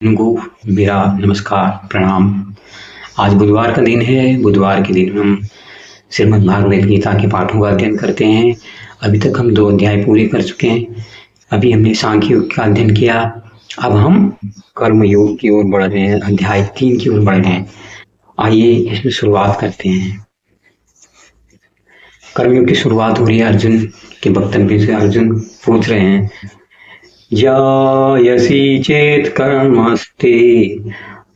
इनको मेरा नमस्कार प्रणाम। आज बुधवार का दिन है। बुधवार के दिन हम श्रीमद् भागवत गीता के पाठों का अध्ययन करते हैं। अभी तक हम 2 अध्याय पूरे कर चुके हैं। अभी हमने सांख्य योग का अध्ययन किया। अब हम कर्म योग की ओर बढ़ रहे हैं, अध्याय 3 की ओर बढ़ रहे हैं। आइए इसमें शुरुआत करते हैं। कर्मयोग की शुरुआत हो रही है अर्जुन के वक्तव्य से। अर्जुन पूछ रहे हैं, जायसी चेत कर्मस्ते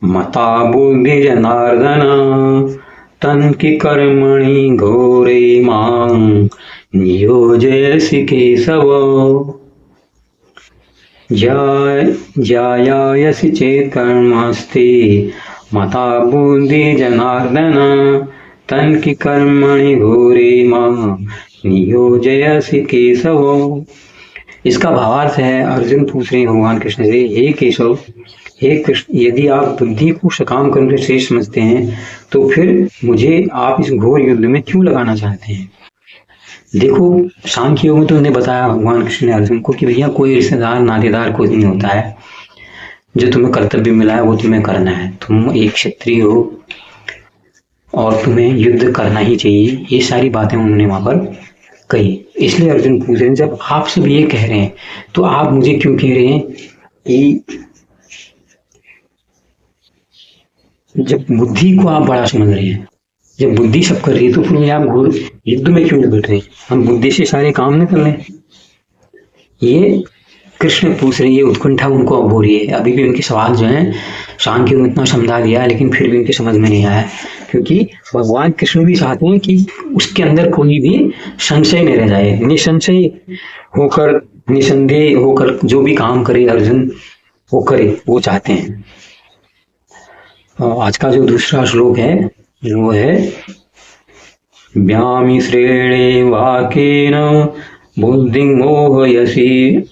मता बुद्धि जनार्दन तन की कर्मणि घोरे मां नियोजयसि केशव। जायसी चेत कर्मस्ते मता बुद्धि जनार्दन तन की कर्मणि घोरे मां नियोजयसि केशव। इसका भावार्थ है, अर्जुन पूछ रहे हैं भगवान कृष्ण से, हे केशव, हे कृष्ण, यदि आप बुद्धि को सकाम कर्म से श्रेष्ठ समझते हैं तो फिर मुझे आप इस घोर युद्ध में क्यों लगाना चाहते हैं। देखो, सांख्य योग में तो उन्हें बताया भगवान कृष्ण ने अर्जुन को कि भैया कोई रिश्तेदार नातेदार कोई नहीं होता है। जो तुम्हें कर्तव्य मिला है वो तुम्हें करना है। तुम एक क्षत्रिय हो और तुम्हें युद्ध करना ही चाहिए। ये सारी बातें उन्होंने वहां पर कही। इसलिए अर्जुन पूछ रहे हैं, जब आप सब ये कह रहे हैं तो आप मुझे क्यों कह रहे हैं कि जब बुद्धि को आप बड़ा समझ रहे हैं, जब बुद्धि सब कर रही है तो फिर आप घोर युद्ध में क्यों निकल रहे हैं। हम बुद्धि से सारे काम न कर लें। ये कृष्ण पूछ रहे हैं, ये उत्कंठा उनको अब हो रही है। अभी भी उनके सवाल जो हैं सांख्य को इतना समझा दिया लेकिन फिर भी उनकी समझ में नहीं आया, क्योंकि भगवान कृष्ण भी चाहते हैं कि उसके अंदर कोई भी संशय नहीं रह जाए। निसंशय होकर, निसंदेह होकर जो भी काम करे अर्जुन वो करे, वो चाहते हैं। आज का जो दूसरा श्लोक है वो है, व्यामि श्रेणे वाकेन बुद्धि मोहयसी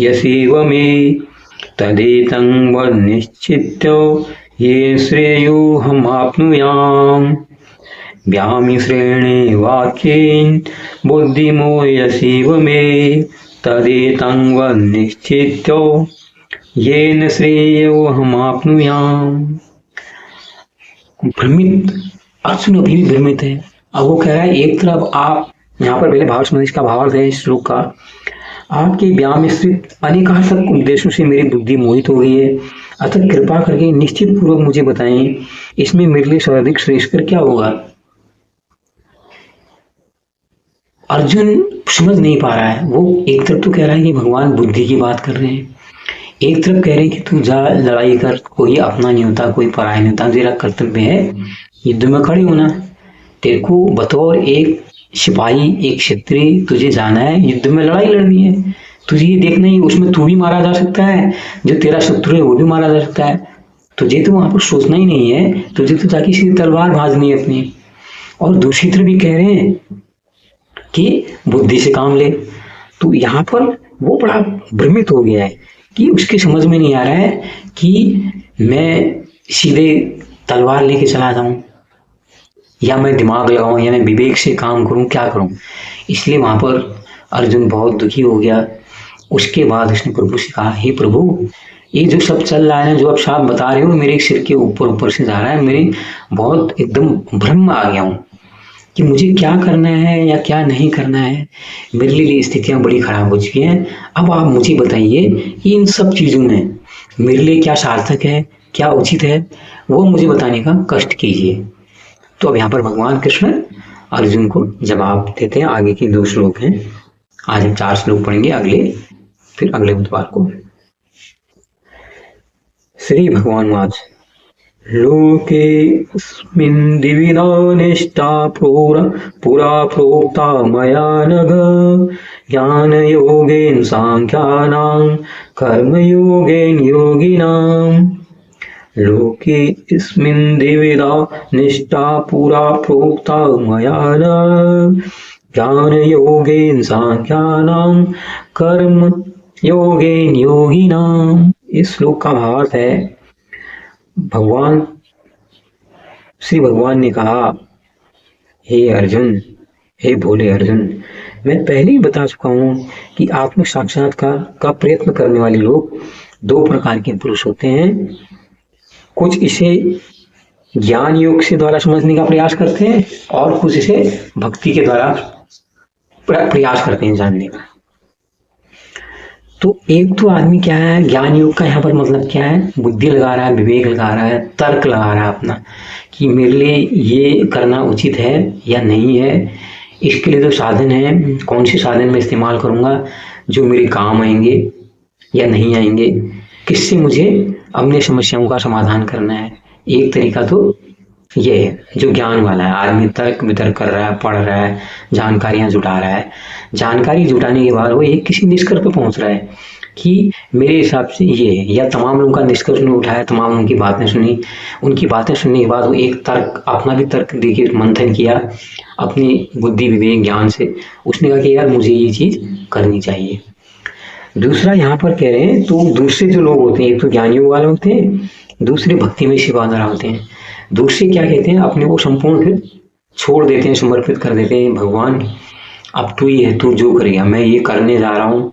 यसीव मे तदेतं वनिश्चित्य ये श्रेयो हमाप्नुयाम। व्यामि श्रेणे वाक्येन बुद्धिमोहयसीव मे तदेतं वनिश्चित्य येन श्रेयो हमाप्नुयाम। भ्रमित अर्जुन अभी भी भ्रमित है। अब वो कह रहा है, एक तरफ आप, यहाँ पर पहले भाव समझ का भावार्थ है इस श्लोक का, आपके व्याम स्थित अनेकार्थक उपदेशों से मेरी बुद्धि मोहित हो गई है, अतः कृपा करके निश्चित पूर्वक मुझे बताएं इसमें मेरे लिए सर्वाधिक श्रेष्ठ क्या होगा। अर्जुन समझ नहीं पा रहा है। वो एक तरफ तो कह रहा है कि भगवान बुद्धि की बात कर रहे हैं, एक तरफ कह रहे हैं कि तू जा लड़ाई कर, कोई अपना नहीं होता, कोई पराया नहीं होता, तेरा कर्तव्य है युद्ध में खड़े होना। तेरे को बतौर एक सिपाही, एक क्षत्रिय तुझे जाना है, युद्ध में लड़ाई लड़नी है। तुझे ये देखना ही, उसमें तू भी मारा जा सकता है, जो तेरा शत्रु है वो भी मारा जा सकता है। तुझे तो वहां पर सोचना ही नहीं है, तुझे तो जाके सीधी तलवार भाजनी है अपनी। और दूसरी तरफ भी कह रहे हैं कि बुद्धि से काम ले। तो यहाँ पर वो बड़ा भ्रमित हो गया है कि उसके समझ में नहीं आ रहा है कि मैं सीधे तलवार लेके चला जाऊं या मैं दिमाग लगाऊं या मैं विवेक से काम करूं, क्या करूं। इसलिए वहां पर अर्जुन बहुत दुखी हो गया। उसके बाद उसने प्रभु से कहा, हे प्रभु, ये जो सब चल रहा है ना, जो आप साफ बता रहे हो, मेरे सिर के ऊपर ऊपर से जा रहा है। मेरे बहुत एकदम भ्रम आ गया हूँ कि मुझे क्या करना है या क्या नहीं करना है। मेरे लिए स्थितियां बड़ी खराब हो चुकी हैं। अब आप मुझे बताइए कि इन सब चीजों में मेरे लिए क्या सार्थक है, क्या उचित है, वो मुझे बताने का कष्ट कीजिए। तो अब यहाँ पर भगवान कृष्ण अर्जुन को जवाब देते हैं। आगे के 2 श्लोक हैं, आज हम 4 श्लोक पढ़ेंगे, फिर अगले बुधवार को। श्री भगवान वाच, लोकेऽस्मिन् द्विविधा निष्ठा पुरा प्रोक्ता मया नघ, ज्ञानयोगेन सांख्यानां कर्मयोगेन योगिनाम्। लोकेऽस्मिन् द्विविधा निष्ठा पुरा प्रोक्ता मया नघ, ज्ञानयोगेन सांख्यानां कर्मयोगेन योगिनाम्। इस श्लोक का भावार्थ है, श्री भगवान ने कहा, हे अर्जुन, हे भोले अर्जुन, मैं पहले ही बता चुका हूं कि आत्म साक्षात्कार का प्रयत्न करने वाले लोग दो प्रकार के पुरुष होते हैं। कुछ इसे ज्ञान योग से द्वारा समझने का प्रयास करते हैं और कुछ इसे भक्ति के द्वारा प्रयास करते हैं जानने का। तो एक तो आदमी क्या है, ज्ञान योग का यहाँ पर मतलब क्या है, बुद्धि लगा रहा है, विवेक लगा रहा है, तर्क लगा रहा है अपना कि मेरे लिए ये करना उचित है या नहीं है। इसके लिए जो साधन है, कौन से साधन में इस्तेमाल करूंगा जो मेरे काम आएंगे या नहीं आएंगे, किससे मुझे अपनी समस्याओं का समाधान करना है। एक तरीका तो ये है जो ज्ञान वाला है, आदमी तर्क वितर्क कर रहा है, पढ़ रहा है, जानकारियां जुटा रहा है। जानकारी जुटाने के बाद वो एक किसी निष्कर्ष पर पहुंच रहा है कि मेरे हिसाब से ये है, या तमाम लोगों का निष्कर्ष ने उठाया, तमाम उनकी बातें सुनी, उनकी बातें सुनने के बाद वो एक तर्क, अपना भी तर्क देके मंथन किया अपनी बुद्धि विवेक ज्ञान से, उसने कहा कि यार मुझे ये चीज करनी चाहिए। दूसरा यहाँ पर कह रहे हैं, तो दूसरे जो लोग होते हैं, एक तो ज्ञान योग वाले होते हैं, दूसरे भक्ति में सेवादार होते हैं। दूसरे क्या कहते हैं, अपने को संपूर्ण फिर छोड़ देते हैं, समर्पित कर देते हैं, भगवान अब तू ही है, तू जो करेगा, मैं ये करने जा रहा हूँ,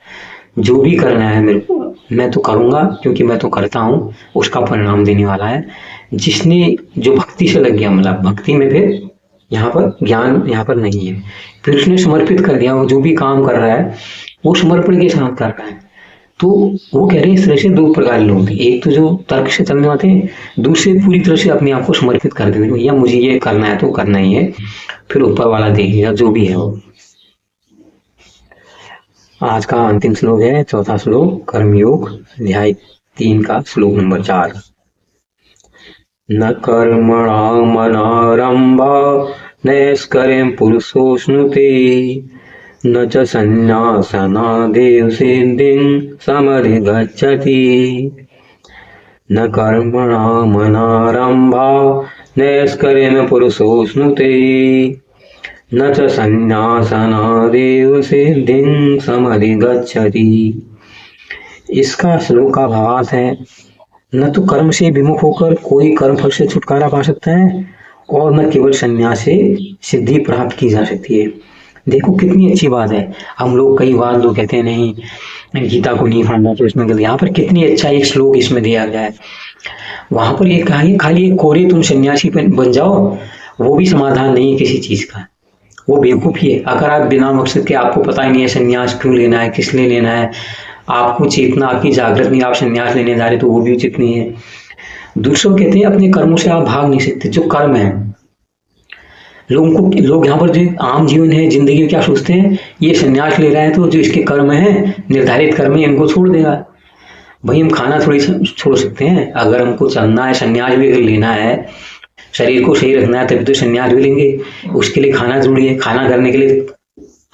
जो भी करना है मेरे को मैं तो करूँगा, क्योंकि मैं तो करता हूँ, उसका परिणाम देने वाला है। जिसने जो भक्ति से लग गया, मतलब भक्ति में फिर यहाँ पर ज्ञान यहाँ पर नहीं है, फिर उसने समर्पित कर दिया, वो जो भी काम कर रहा है वो समर्पण के साथ कर रहा है। तो वो कह रहे हैं इस तरह से दो प्रकार के लोग हैं, एक तो जो तर्क से चलने वाले हैं, दूसरे पूरी तरह से अपने आप को समर्पित कर देते हैं, भैया मुझे ये करना है तो करना ही है, फिर ऊपर वाला देखेगा जो भी है वो। आज का अंतिम श्लोक है, चौथा श्लोक, कर्मयोग अध्याय 3 का श्लोक नंबर 4। न कर्मणामनारंभा नैष्कर्म्यं पुरुषोऽश्नुते न च संन्यासनादेव सिद्धिं समधिगच्छति। न कर्मणामनारंभा नैष्कर्म्यं पुरुषोऽश्नुते न च संन्यासनादेव सिद्धिं समधिगच्छति। इसका श्लोक का भावार्थ है, न तो कर्म से विमुख होकर कोई कर्म फल से छुटकारा पा सकता है और न केवल संन्यास से सिद्धि प्राप्त की जा सकती है। देखो कितनी अच्छी बात है। हम लोग कई बार लोग कहते हैं नहीं गीता को नहीं पढ़ना तो इसमें गलत, यहाँ पर कितनी अच्छा एक श्लोक इसमें दिया गया है। वहां पर ये कहा है खाली एक कोरे तुम सन्यासी बन जाओ, वो भी समाधान नहीं है किसी चीज का, वो बेवकूफी है। अगर आप बिना मकसद के, आपको पता ही नहीं है सन्यास क्यों लेना है, किस लिए लेना है, आपको चेतना आपकी जागृत नहीं, आप सन्यास लेने जा रहे तो वो भी उचित नहीं है। दूसरों कहते हैं अपने कर्मों से आप भाग नहीं सकते, जो कर्म है लोग यहाँ पर जो आम जीवन है जिंदगी क्या सोचते हैं, ये सन्यास ले रहा है तो जो इसके कर्म है निर्धारित कर्म है इनको छोड़ देगा। भाई हम खाना थोड़ी छोड़ सकते हैं, अगर हमको चलना है, सन्यास भी अगर लेना है, शरीर को सही रखना है तभी तो सन्यास भी लेंगे। उसके लिए खाना जरूरी है, खाना करने के लिए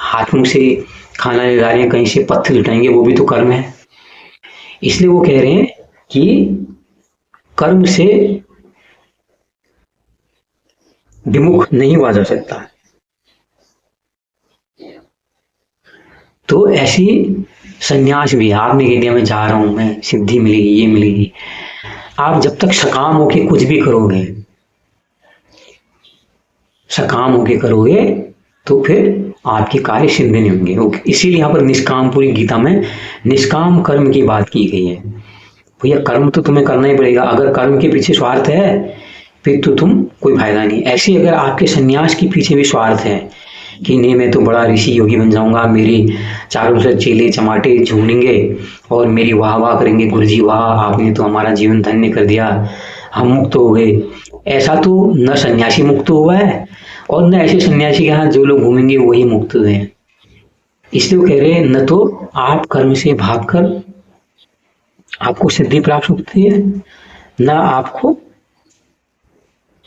हाथ मुंह से खाना ले जा रहे हैं, कहीं से पत्थर जुटाएंगे, वो भी तो कर्म है। इसलिए वो कह रहे हैं कि कर्म से विमुख नहीं हुआ जा सकता। तो ऐसी सन्यास भी, आपने कह दिया मैं जा रहा हूं, मैं सिद्धि मिलेगी, ये मिलेगी, आप जब तक सकाम होके कुछ भी करोगे, सकाम होके करोगे तो फिर आपके कार्य सिद्ध नहीं होंगे। इसीलिए यहाँ पर निष्काम, पूरी गीता में निष्काम कर्म की बात की गई है। भैया कर्म तो तुम्हें करना ही पड़ेगा, अगर कर्म के पीछे स्वार्थ है फिर तो तुम कोई फायदा नहीं। ऐसे अगर आपके सन्यास के पीछे भी स्वार्थ है कि नहीं मैं तो बड़ा ऋषि योगी बन जाऊंगा, मेरी चारों से चेले चमाटे झूमेंगे और मेरी वाह वाह करेंगे, गुरुजी वाह आपने तो हमारा जीवन धन्य कर दिया, हम मुक्त हो गए, ऐसा तो न सन्यासी मुक्त हुआ है और न ऐसे सन्यासी के यहाँ जो लोग घूमेंगे वही मुक्त हुए हैं। इसलिए वो कह रहे हैं न तो आप कर्म से भागकर आपको सिद्धि प्राप्त होती है, न आपको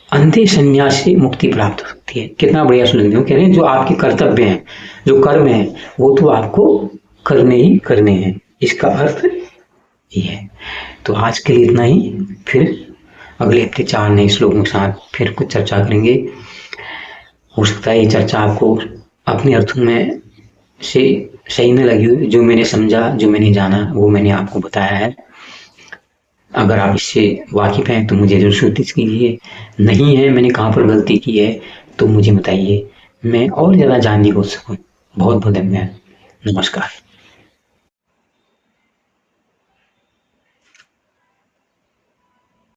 अंधे सन्यास से मुक्ति प्राप्त हो सकती है। कितना बढ़िया सुन हो, कह रहे हैं जो आपके कर्तव्य हैं, जो कर्म है वो तो आपको करने ही करने हैं, इसका अर्थ ये है। तो आज के लिए इतना ही, फिर अगले हफ्ते 4 नए श्लोकों के साथ फिर कुछ चर्चा करेंगे। हो सकता है ये चर्चा आपको अपने अर्थों में से सही न लगी हो, जो मैंने समझा, जो मैंने जाना वो मैंने आपको बताया है। अगर आप इससे वाकिफ हैं तो मुझे जरूर सूचित कीजिए, नहीं है मैंने कहाँ पर गलती की है तो मुझे बताइए, मैं और ज़्यादा जानने को सकूँ। बहुत बहुत धन्यवाद, नमस्कार।